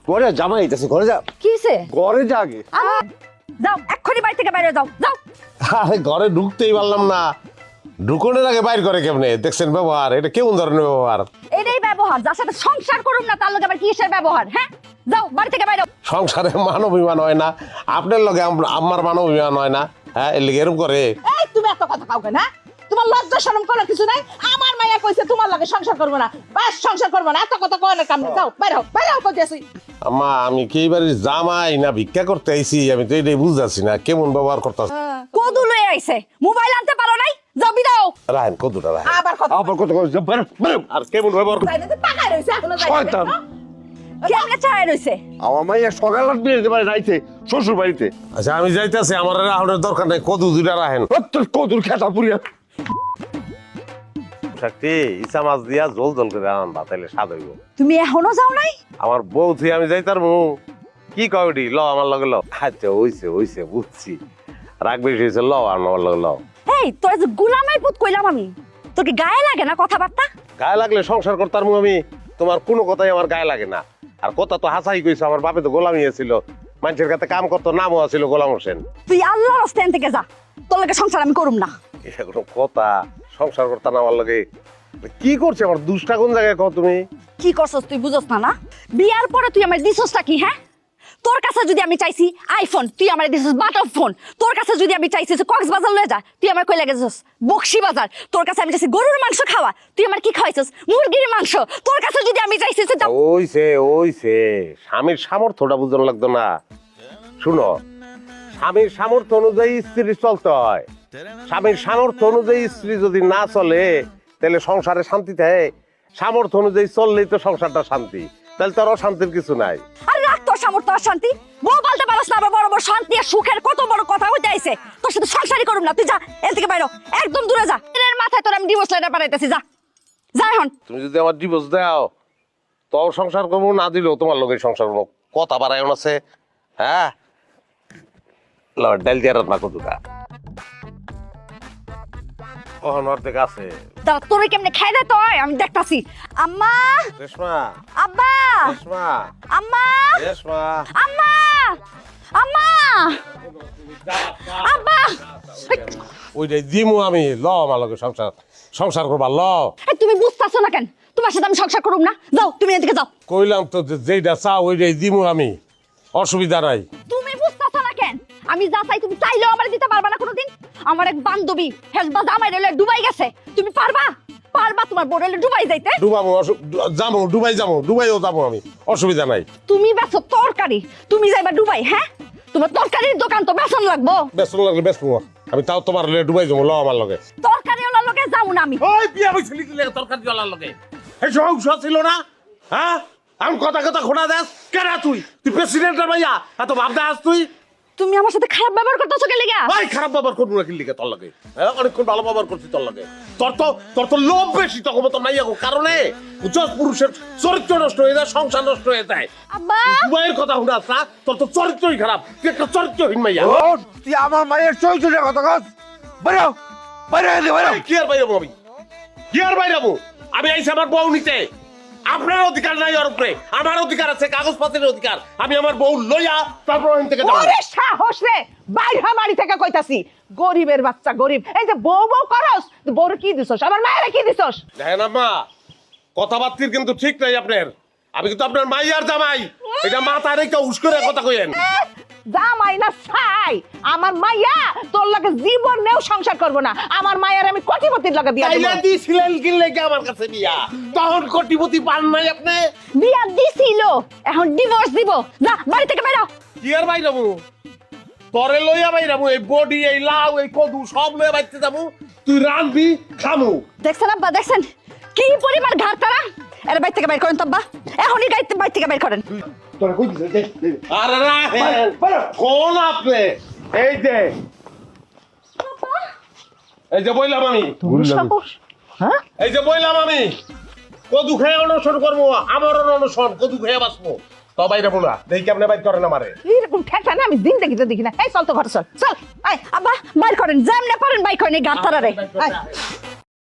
ঘরে জামাই আইতাছে, ঘরে যা। কি হইছে? ঘরে যা আগে। যাও এক্ষুনি বাড়ি থেকে বাইরে যাও যাও। আরে ঘরে ঢুকতেই পারলাম না, ঢুকনের আগে বাইর করে কেমনে? দেখছেন ব্যবহার, এটা কেমন ধরনের ব্যবহার? এটাই ব্যবহার, যার সাথে সংসার করুম না তার লগে আবার কিসের ব্যবহার? হ্যাঁ যাও বাড়ি থেকে বাইরে। সংসারে মান অভিমান হয় না, আপনার লগে আমার মান অভিমান হয় না? হ্যাঁ, এর লিগে এরকম করে? এই তুমি এত কথা কাও কেন? হ্যাঁ তোমার লজ্জা শরম করার কিছু নাই? আমার মাইয়া কইছে তোমার লগে সংসার করব না, বাস সংসার করব না, এত কথা কয় না কামনে। যাও বাইরে হও, বাইরে হও কইতেছি। আম্মা, আমি কি এবারে জামাই না ভিক্ষা করতে আইছি? আমি তো এটাই বুঝতেছি না, কেমন ব্যবহার করতেছি। কদু লয়ে আইছে, মোবাইল আনতে পারো নাই? যাও বিদাও। রাহেন কতটা রাহেন, আবার কথা আবার কত কথা বেরো, বেরো। আর কেমন ব্যবহার তাই না টাকায় রইছে এখনো যাইছে। শয়তান। কেমনে চায় রইছে? আমার মাইয়া সকাল বিয়ে দিতে পারে রাইতে শ্বশুর বাড়িতে। আচ্ছা আমি যাইতেছি, আমার রাহনের দরকার নাই, কত দুইটা রাহেন। তোর কদুর খেতা পুরিয়া। শক্তি ইসা মাছ দিয়া জল জল করে আনবা, তাইলে স্বাদ হইব। তুমি এখনো যাও নাই? আমার বউ থুই আমি যাইতার মু কি কয়ডি ল আমার লগে ল। আচ্ছা হইছে বুঝছি, রাগ বেশি হয়েছে, ল আমার লগে ল। এই তোর যে গুলামের পুত কইলাম আমি, তোর কি গায়ে লাগে না কথাবার্তা? গায়ে লাগলে সংসার করতার মু আমি, তোমার কোনো কথাই আমার গায়ে লাগে না। আর কথা তো হাসাই কইছো, আমার বাপে তো গোলামি ছিল, মানুষের কাছে কাম করতো, নামও আছিল গোলাম হোসেন। তুই আল্লাহর রাস্তায় থেকে যা, তোর লগে সংসার আমি করুম না। এটা কোনো কথা? সংসার করতাম আমার লগে? কি করছে আমার দুষ্টা কোন জায়গায় কও তুমি? কি করছস তুই বুঝছ না? না বিয়ার পরে তুই আমার দিছসটা কি? হ্যাঁ তোর কাছে যদি আমি চাইছি আইফোন, তুই আমার দিছস বাটন ফোন। তোর কাছে যদি আমি চাইছি কক্সবাজার লয়ে যা, তুই আমার কই লাগেছস বকশি বাজার। তোর কাছে আমি চাইছি গরুর মাংস খাওয়া, তুই আমার কি খাওয়াইছস মুরগির মাংস। তোর কাছে যদি আমি চাইছি ওইছে স্বামীর সামর্থ্যটা বুঝন লাগতো না। শুনো, স্বামীর সামর্থ্য অনুযায়ী স্ত্রী চলতে হয়। স্বামীর সামর্থ্য অনুযায়ী স্ত্রী যদি না চলে তাহলে সংসারে শান্তি থাকে? সামর্থ্য অনুযায়ী চললেই তো সংসারটা শান্তি, তাহলে তোর অশান্তির কিছু নাই। আর রাখ তোর সামর্থ্য আর শান্তি, বউ বলতে পারস না আবার বড় বড় শান্তি আর সুখের কত বড় কথা হইতে আইছে। তোর সাথে সংসারই করুম না, তুই যা এর থেকে বাইরে, একদম দূরে যা। এর মাথায় তোর আমি ডিভোর্স লেটার পাঠাইতেছি, যা যা এখন। তুমি যদি আমার ডিভোর্স দাও তো সংসার করবো, না দিলেও তোমার লোকের সংসার করবো। কথা বাড়ায়ন আছে। হ্যাঁ ডাল দিয়ে রান্না কতটা অর্ধেক আছে। দাঁড়া তোরে কেমনে খাই দে তোর, আমি দেখতাছি। আম্মা, রেশমা, আব্বা, রেশমা, আম্মা, রেশমা, আম্মা, আম্মা, আব্বা। ওইটাই দিমু আমি। ল আমার লগে সংসার করবা, ল। এই তুমি বুঝতাছো না কেন? তোমার সাথে আমি সংসার করুম না, যাও তুমি এদিকে যাও। কইলাম তো যেইটা চাও ওইটাই দিমু আমি, অসুবিধা নাই। তুমি বুঝতাছো না কেন? আমি যা চাই তুমি চাইলেও আমার দিতে পারবা না কোনোদিন। আমার এক বান্ধবী হেলবা জামাই রেলে ডুবাই গেছে, তুমি পারবা? পারবা তোমার বড় রেলে ডুবাই যাইতে? ডুবাবো, যাবো ডুবাইও যাবো আমি, অসুবিধা নাই। তুমি বেচো তরকারি, তুমি যাইবা ডুবাই? হ্যাঁ তোমার তরকারির দোকান তো বেচন লাগবো। বেসন লাগলে বেসবো, আমি তাও তোমার ডুবাই যাবো। ল আমার লগে। তরকারি ওলার লগে যাবো না আমি। ওই বিয়া হইছিলি কি লাগে তরকারি ওলার লগে? এই সংসার ছিল না? হ্যাঁ আমি কথা খোনা দেস কেন? তুই প্রেসিডেন্টের ভাইয়া, এত ভাব দেস তুই? তুমি আমার সাথে খারাপ ব্যবহার করতেছো কে লিগা? ভাই খারাপ ব্যবহার করবো না কি লিগে তোর লাগে? হ্যাঁ অনেকক্ষণ ভালো ব্যবহার করছি তোর লাগে। তোর তো লোভ বেশি, তখন তো নাই কারণে বুঝছস, পুরুষের চরিত্র নষ্ট হয়ে যায়, সংসার নষ্ট হয়ে যায়। আব্বা, মায়ের কথা শুনাস না? তোর তো চরিত্রই খারাপ, তুই একটা চরিত্রহীন মাইয়া। ও তুই আমার মায়ের চরিত্রের কথা কস। বেরো, বাইরে দে, বাইরে। কি আর বাইরে আমি? কি আর বাইরে আমি আইসি আমার বউ নিতে। আপনার অধিকার নাই ওর উপরে, আমার অধিকার আছে, কাগজপত্রের অধিকার। আমি আমার বউ লইয়া তারপর ওখান থেকে যাবো। ওরে সাহস রে, বাইরে হ বাড়ি থেকে কইতাছি। গরিবের বাচ্চা গরিব, এই যে বউ বউ করস, বউর কি দিছস? আমার মায়ের কি দিছস? দেখেন আম্মা, কথাবার্তির কিন্তু ঠিক নাই আপনার। আমি কিন্তু আপনার মাইয়ার জামাই, এটা মাথায় রেখে উস করে কথা কইেন। জামাই না ছাই, আমার মাইয়া তোর লগে জীবনেও সংসার করব না। আমার মায়ের আমি কোটিপতির লগে বিয়া দেব। বিয়া দিছিলেন কি লাগে আমার কাছে বিয়া? তখন কোটিপতি পান নাই আপনি? বিয়া দিছিল, এখন ডিভোর্স দিব। যা বাড়ি থেকে বেরো। কি আর বাইরামু? তরে লইয়া বাইরামু, এই বডি, এই লাউ, এই কদু সব লইয়া বাইতে যাবো। তুই রাঁধবি, খামু। দেখছেন আব্বা, দেখছেন কি পরিমাণ ঘাট তারা? এর বাইর থেকে বাইর করেন তো আব্বা, এখনই গাইতে বাইর থেকে বাইর করেন। তোরা কই দিছিস? দে, দে। আরে রাহেন, বাইরে। কোন আপনি? এই যে বললাম আমি, সাহস, হ্যাঁ? এই যে বললাম আমি কদু খেয়ে অনশন করবো, আমার অনশন কদু খেয়ে বাঁচবো। তো বাইরে বলা দেখি আপনি বাইর করেন আমারে। এরকম ঠেকা না আমি জিন্দেগিতে দেখি না। এই চল তো ঘরে চল, চল। আব্বা বাইর করেন, যেমনে পারেন বাইর করেন এই ঘাট তারা রে।